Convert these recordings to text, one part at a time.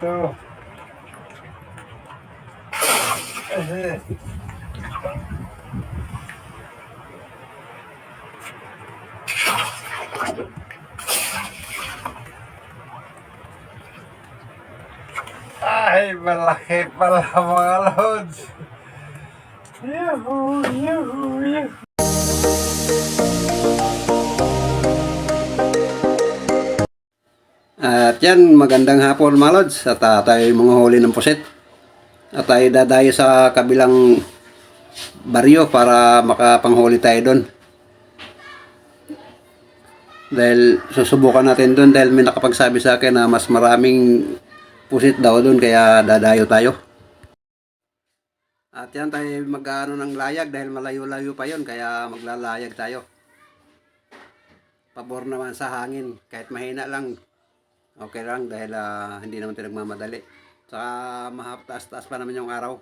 So, ay, malaki pala mga lods. Yuhu, yuhu, yuhu. At yan, magandang hapon mga lods. At tayo mga huli ng puset. At tayo dadayo sa kabilang baryo para makapanghuli tayo doon. Dahil susubukan natin doon dahil may nakapagsabi sa akin na mas maraming pusit daw doon kaya dadayo tayo. At yan tayo mag-ano ng layag dahil malayo-layo pa yon kaya maglalayag tayo. Pabor naman sa hangin kahit mahina lang. Okay lang dahil hindi naman tayo nagmamadali. Saka taas-taas pa naman yung araw.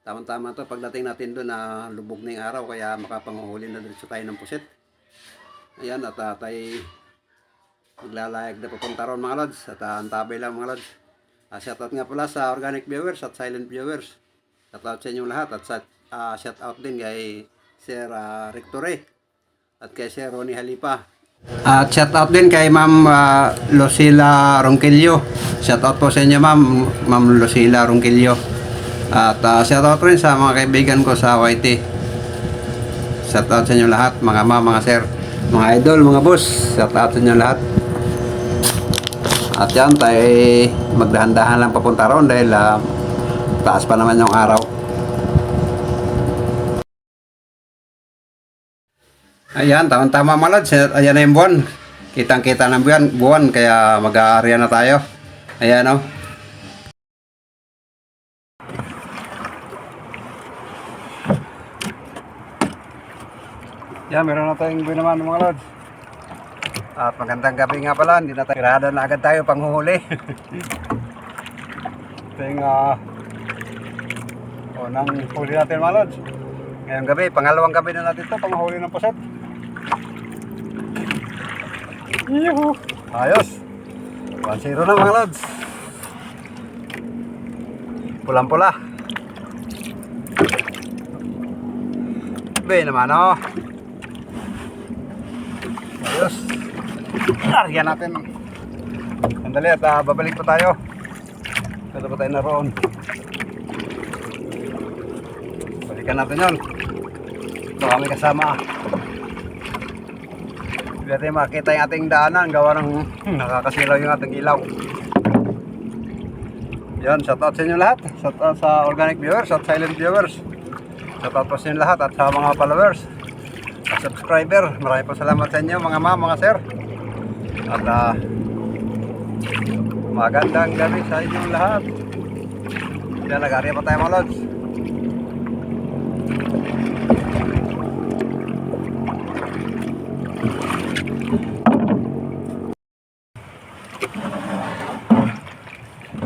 Tama-tama to pagdating natin doon na lubog na yung araw kaya makapanghuli na diretso tayo ng pusit. Ayan at tayo maglalayag na papunta ron mga lods. At antabay lang mga lods. Shoutout nga pala sa organic viewers at silent viewers. Shoutout sa inyong lahat at shoutout din kay Sir Rectore at kay Sir Ronnie Halipa. At shoutout din kay Ma'am Lucila Ronquillo. Shoutout po sa inyo Ma'am Lucila Ronquillo. At shoutout rin sa mga kaibigan ko sa YT. Shoutout sa inyo lahat, mga ma'am, mga sir, mga idol, mga boss. Shoutout sa inyo lahat. At yan, tayo magdahan-dahan lang papunta ron dahil taas pa naman yung araw. Ayan, tama mga lods. Ayan na yung buwan. Kitang-kita ng buwan kaya mag-aarya na tayo. Ayan o. Yan, meron na tayong buwan naman mga lods. At magandang gabi nga pala, hindi na tayo irada na agad tayo panghuhuli. Ito yung unang huli natin mga lods. Ngayong gabi, pangalawang gabi na natin ito, panghuli ng puset. Yuhu! Ayos! 1-0 na mga lods. Pulang-pula. Be naman oh. Ayos. Aryan natin. Sandali at babalik pa tayo. Kada pa tayo naroon. Balikan natin yun. Baka may kasama. Hindi natin makita yung ating daanan. Gawa ng nakakasilaw yung ating ilaw. Yan, shoutout sa inyo lahat. Shoutout sa organic viewers at silent viewers. Shoutout po sa inyo lahat at sa mga followers. Subscriber, maraming po salamat sa inyo mga ma'am, mga sir. At magandang gabi sa inyong lahat. Kaya nag-aarya pa tayo mga lods.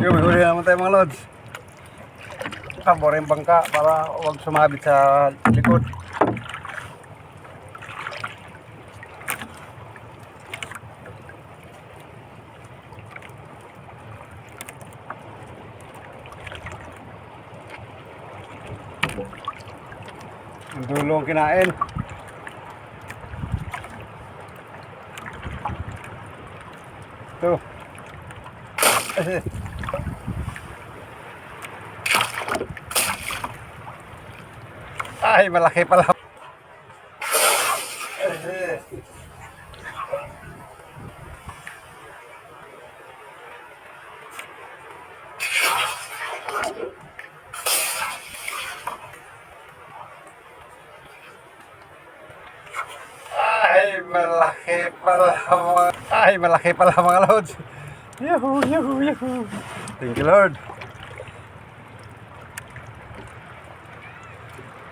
Yung may huli naman tayo mga lods. Pabor yung bangka para huwag sumabit sa likod. Ang dulong kinain. Ito. Ay, malaki pala. Malaki pala mga lods. Yuhu, yuhu, yuhu. Thank you Lord.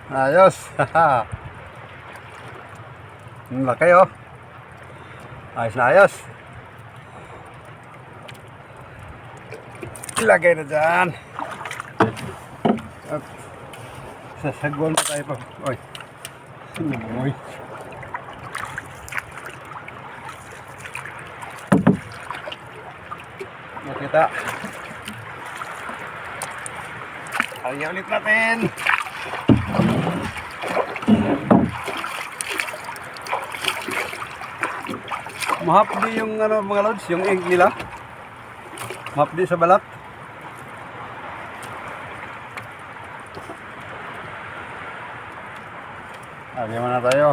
Ayos. Laki oh. Ayos na ayos. Ilagay na dyan. At sasagwan pa tayo pa. Oy. Uy. Nakita. Kaya ulit natin. Mahapdi yung ano mga lods, yung ink nila. Mahapdi sa balat. Lagyan mo na tayo.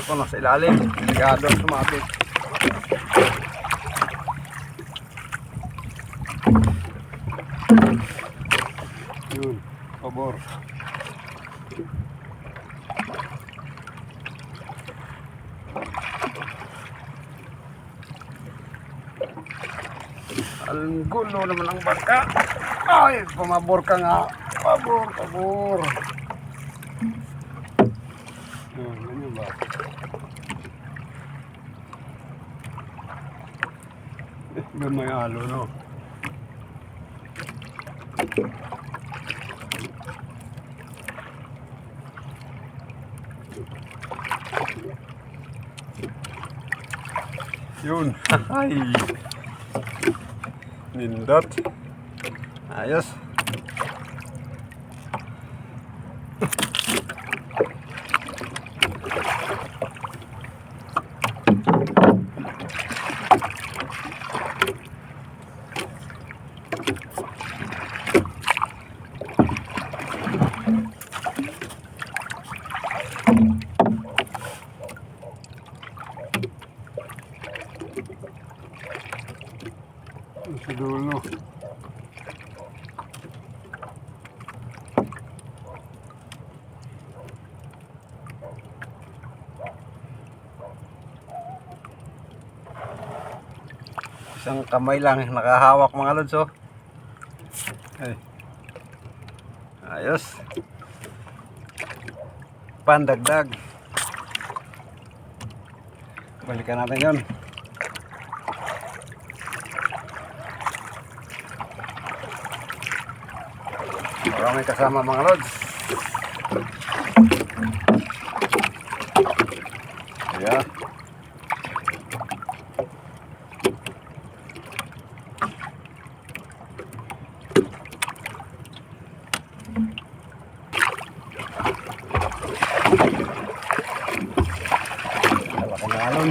Ito nasa ilalim. Delikado sumabit. Yun, pabor. Ang gulo naman ang barka. Ay, pumabor ka nga. Pabor, pabor. Yun, ganyan ba? Gamay halo, no? Yun. Ay. Nindot. Ayos. Sa dulo. Isang kamay lang nakahawak mga lods, oh. Ay. Ayos. Pandagdag. Balikan natin yun. Marami kasama mga lods. Yeah. Kalaki na alon.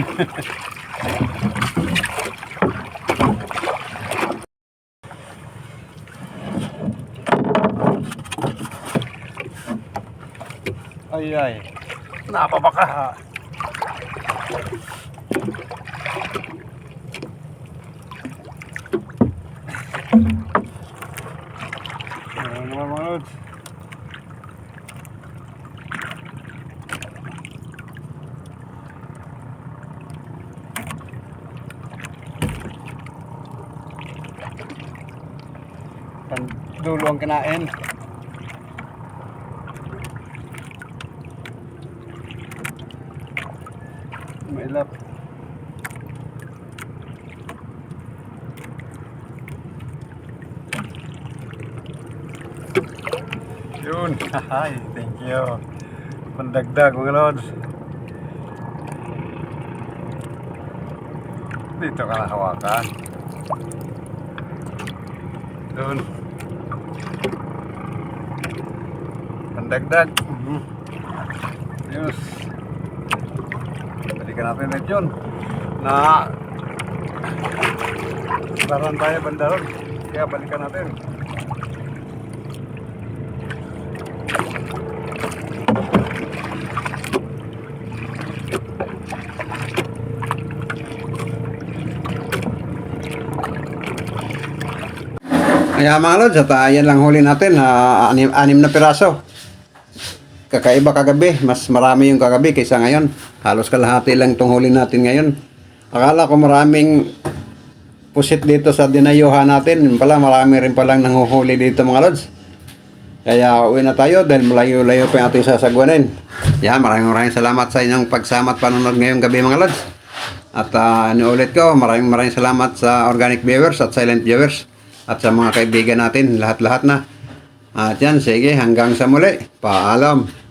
Ay ay, napabaka. Ano naman mga lods? Dulo ang kinain. Mailap. Yun. Hi, thank you. Pandagdag mga lods. Dito ka nakawakan. Doon. Pandagdag. Yes. Balikan natin ulit yun. Na baran tayo banda ron. Kaya balikan natin. Kaya mga lods, at yan lang huli natin, anim na piraso. Kakaiba kagabi, mas marami yung kagabi kaysa ngayon. Halos kalahati lang itong huli natin ngayon. Akala ko maraming pusit dito sa dinayuhan natin. Yung pala, marami rin palang nanguhuli dito mga lods. Kaya uwi na tayo dahil malayo-layo pa yung ating sasagwanin. Yan, maraming salamat sa inyong pagsama at panonood ngayong gabi mga lods. At inuulit ko, maraming salamat sa organic viewers at silent viewers at sa mga kaibigan natin, lahat-lahat na. At yan, sige, hanggang sa muli. Paalam.